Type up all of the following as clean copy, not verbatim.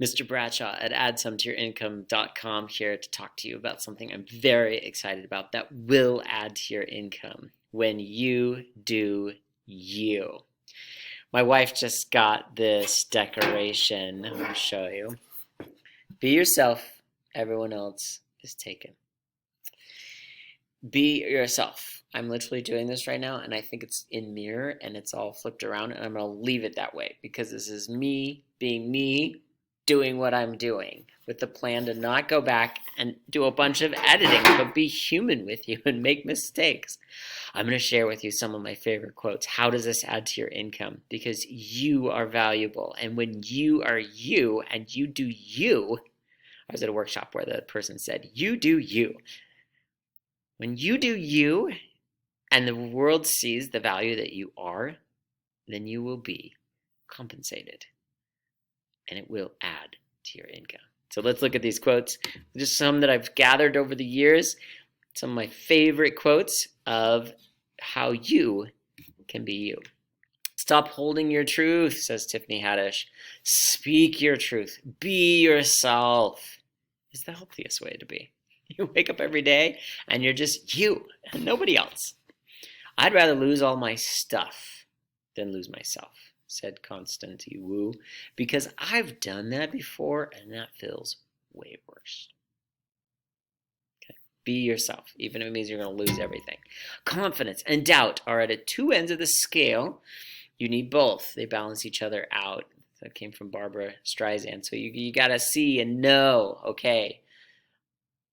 Mr. Bradshaw at addsometoyouриncome.com here to talk to you about something I'm very excited about that will add to your income when you do you. My wife just got this decoration. I'm going to show you. Be yourself, everyone else is taken. Be yourself. I'm literally doing this right now, and I think it's in mirror and it's all flipped around, and I'm going to leave it that way because this is me being me, doing what I'm doing with the plan to not go back and do a bunch of editing, but be human with you and make mistakes. I'm going to share with you some of my favorite quotes. How does this add to your income? Because you are valuable. And when you are you and you do you, I was at a workshop where the person said, you do you. When you do you and the world sees the value that you are, then you will be compensated. And it will add to your income. So let's look at these quotes. Just some that I've gathered over the years. Some of my favorite quotes of how you can be you. Stop holding your truth, says Tiffany Haddish. Speak your truth. Be yourself. Is the healthiest way to be. You wake up every day and you're just you and nobody else. I'd rather lose all my stuff than lose myself, said Constantine Wu, because I've done that before and that feels way worse. Okay. Be yourself, even if it means you're going to lose everything. Confidence and doubt are at the two ends of the scale. You need both. They balance each other out. That came from Barbara Streisand. So you got to see and know, okay,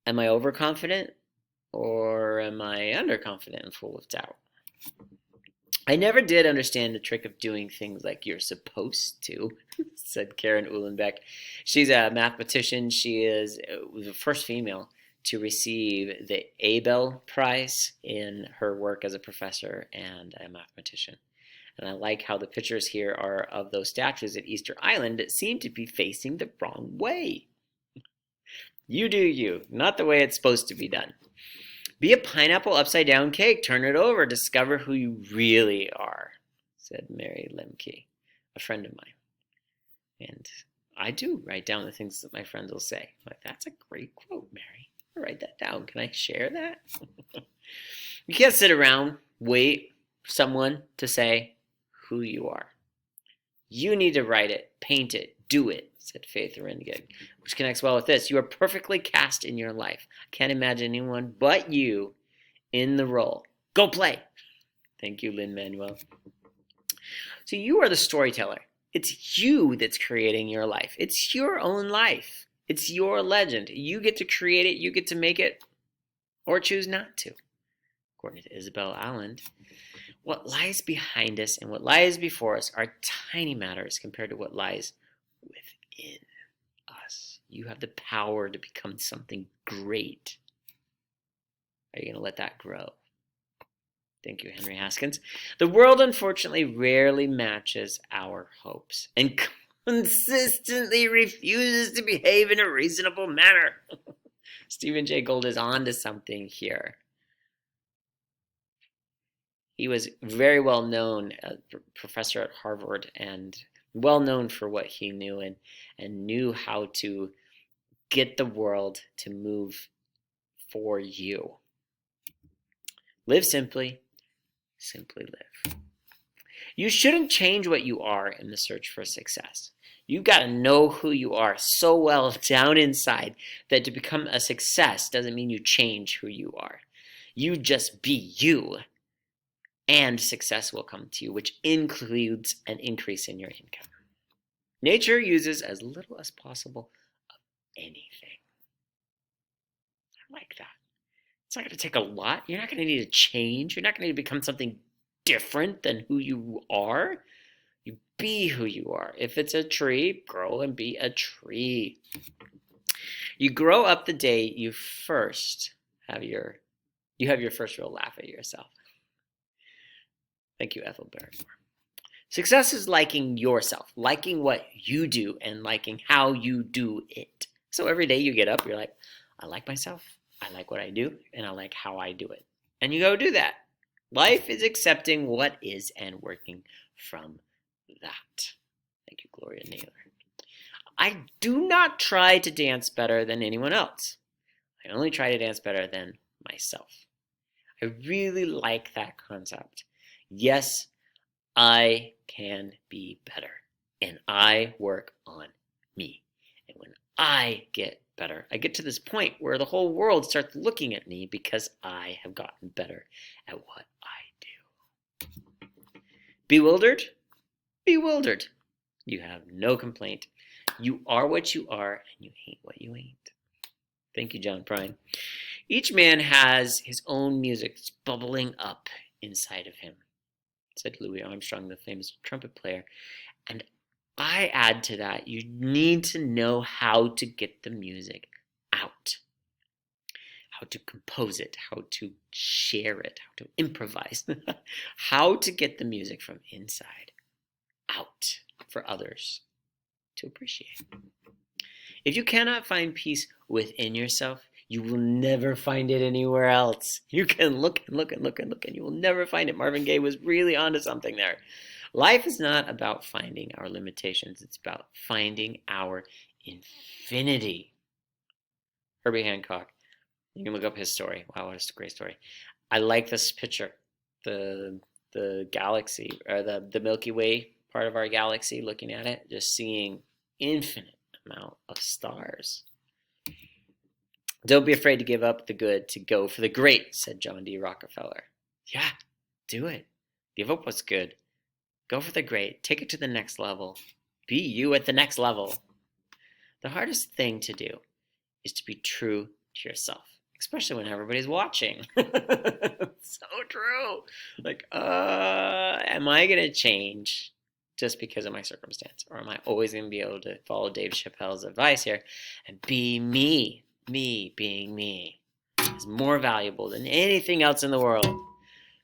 am I overconfident or am I underconfident and full of doubt? I never did understand the trick of doing things like you're supposed to, said Karen Uhlenbeck. She's a mathematician. She is the first female to receive the Abel Prize in her work as a professor and a mathematician. And I like how the pictures here are of those statues at Easter Island that seem to be facing the wrong way. You do you, not the way it's supposed to be done. Be a pineapple upside down cake. Turn it over. Discover who you really are, said Mary Lemke, a friend of mine. And I do write down the things that my friends will say. I'm like, that's a great quote, Mary. I'll write that down. Can I share that? You can't sit around, wait for someone to say who you are. You need to write it, paint it, do it, said Faith Ringig, which connects well with this. You are perfectly cast in your life. I can't imagine anyone but you in the role. Go play. Thank you, Lin-Manuel. So you are the storyteller. It's you that's creating your life. It's your own life. It's your legend. You get to create it. You get to make it or choose not to. According to Isabel Allen, what lies behind us and what lies before us are tiny matters compared to what lies within us. You have the power to become something great. Are you going to let that grow? Thank you, Henry Haskins. The world, unfortunately, rarely matches our hopes and consistently refuses to behave in a reasonable manner. Stephen Jay Gould is on to something here. He was very well known, a professor at Harvard, and well known for what he knew and knew how to get the world to move for you. Live simply, simply live. You shouldn't change what you are in the search for success. You've got to know who you are so well down inside that to become a success doesn't mean you change who you are. You just be you. And success will come to you, which includes an increase in your income. Nature uses as little as possible of anything. I like that. It's not going to take a lot. You're not going to need to change. You're not going to become something different than who you are. You be who you are. If it's a tree, grow and be a tree. You grow up the day you have your first real laugh at yourself. Thank you, Ethel Barrymore. Success is liking yourself, liking what you do and liking how you do it. So every day you get up, you're like, I like myself, I like what I do, and I like how I do it. And you go do that. Life is accepting what is and working from that. Thank you, Gloria Naylor. I do not try to dance better than anyone else. I only try to dance better than myself. I really like that concept. Yes, I can be better, and I work on me. And when I get better, I get to this point where the whole world starts looking at me because I have gotten better at what I do. Bewildered? Bewildered. You have no complaint. You are what you are, and you ain't what you ain't. Thank you, John Prine. Each man has his own music bubbling up inside of him, said Louis Armstrong, the famous trumpet player. And I add to that, you need to know how to get the music out, how to compose it, how to share it, how to improvise, how to get the music from inside out for others to appreciate. If you cannot find peace within yourself, you will never find it anywhere else. You can look and look and look and look, and you will never find it. Marvin Gaye was really onto something there. Life is not about finding our limitations. It's about finding our infinity. Herbie Hancock. You can look up his story. Wow, what a great story. I like this picture. The galaxy, or the Milky Way part of our galaxy, looking at it, just seeing infinite amount of stars. Don't be afraid to give up the good to go for the great, said John D. Rockefeller. Yeah, do it. Give up what's good. Go for the great. Take it to the next level. Be you at the next level. The hardest thing to do is to be true to yourself, especially when everybody's watching. So true. Like, am I going to change just because of my circumstance? Or am I always going to be able to follow Dave Chappelle's advice here and be me? Me being me is more valuable than anything else in the world.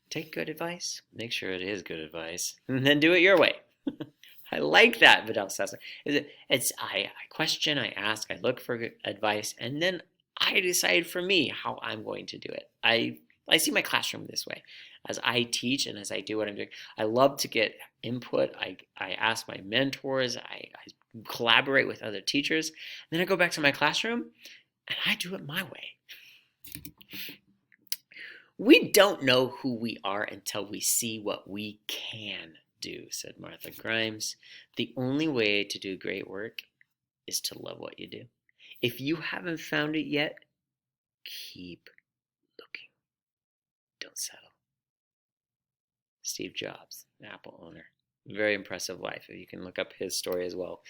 Take good advice, make sure it is good advice, and then do it your way. I like that, Vidal Sassoon. I question, I ask, I look for advice, and then I decide for me how I'm going to do it. I see my classroom this way. As I teach and as I do what I'm doing, I love to get input. I ask my mentors, I collaborate with other teachers, and then I go back to my classroom and I do it my way. We don't know who we are until we see what we can do, said Martha Grimes. The only way to do great work is to love what you do. If you haven't found it yet, keep looking. Don't settle. Steve Jobs, Apple owner. Very impressive life. You can look up his story as well.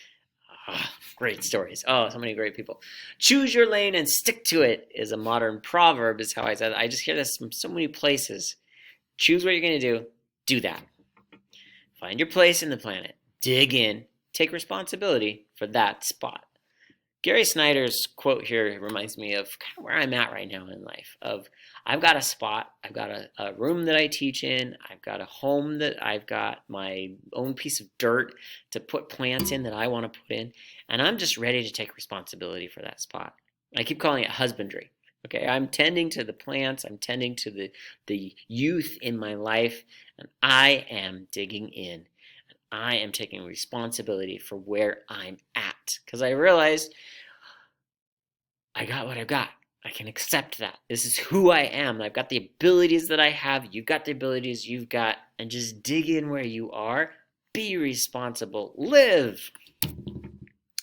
Great stories. Oh, so many great people. Choose your lane and stick to it is a modern proverb, is how I said it. I just hear this from so many places. Choose what you're going to do that. Find your place in the planet. Dig in. Take responsibility for that spot. Gary Snyder's quote here reminds me of kind of where I'm at right now in life. I've got a spot, I've got a room that I teach in, I've got a home that I've got my own piece of dirt to put plants in that I want to put in, and I'm just ready to take responsibility for that spot. I keep calling it husbandry. Okay, I'm tending to the plants, I'm tending to the youth in my life, and I am digging in. I am taking responsibility for where I'm at, because I realized I got what I've got. I can accept that. This is who I am. I've got the abilities that I have. You've got the abilities you've got. And just dig in where you are. Be responsible. Live.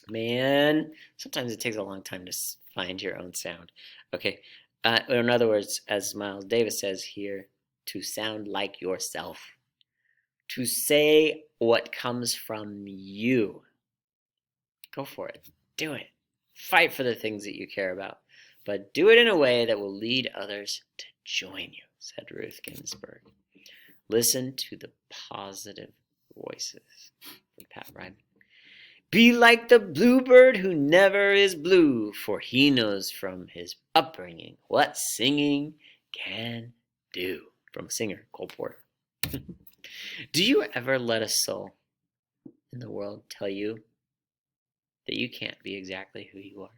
Man, sometimes it takes a long time to find your own sound. Okay. In other words, as Miles Davis says here, to sound like yourself. To say what comes from you. Go for it. Do it. Fight for the things that you care about, but do it in a way that will lead others to join you, said Ruth Ginsburg. Listen to the positive voices from Pat Ryman. Be like the bluebird who never is blue, for he knows from his upbringing what singing can do. From singer Cole Porter. Do you ever let a soul in the world tell you that you can't be exactly who you are?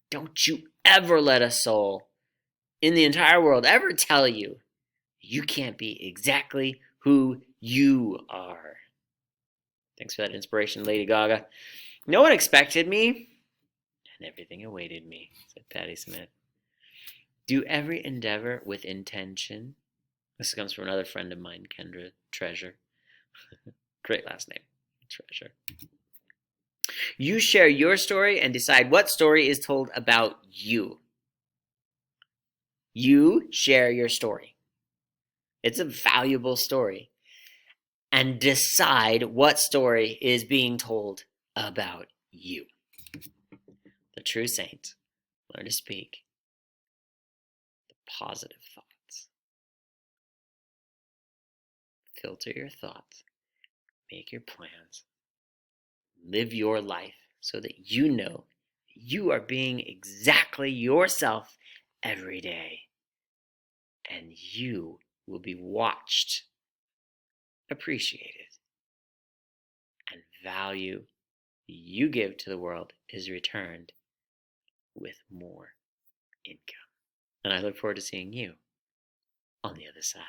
Don't you ever let a soul in the entire world ever tell you you can't be exactly who you are. Thanks for that inspiration, Lady Gaga. No one expected me, and everything awaited me, said Patti Smith. Do every endeavor with intention. This comes from another friend of mine, Kendra Treasure. Great last name, Treasure. You share your story and decide what story is told about you. You share your story. It's a valuable story. And decide what story is being told about you. The true saints learn to speak the positive thoughts. Filter your thoughts. Make your plans. Live your life so that you know you are being exactly yourself every day. And you will be watched, appreciated, and value you give to the world is returned with more income. And I look forward to seeing you on the other side.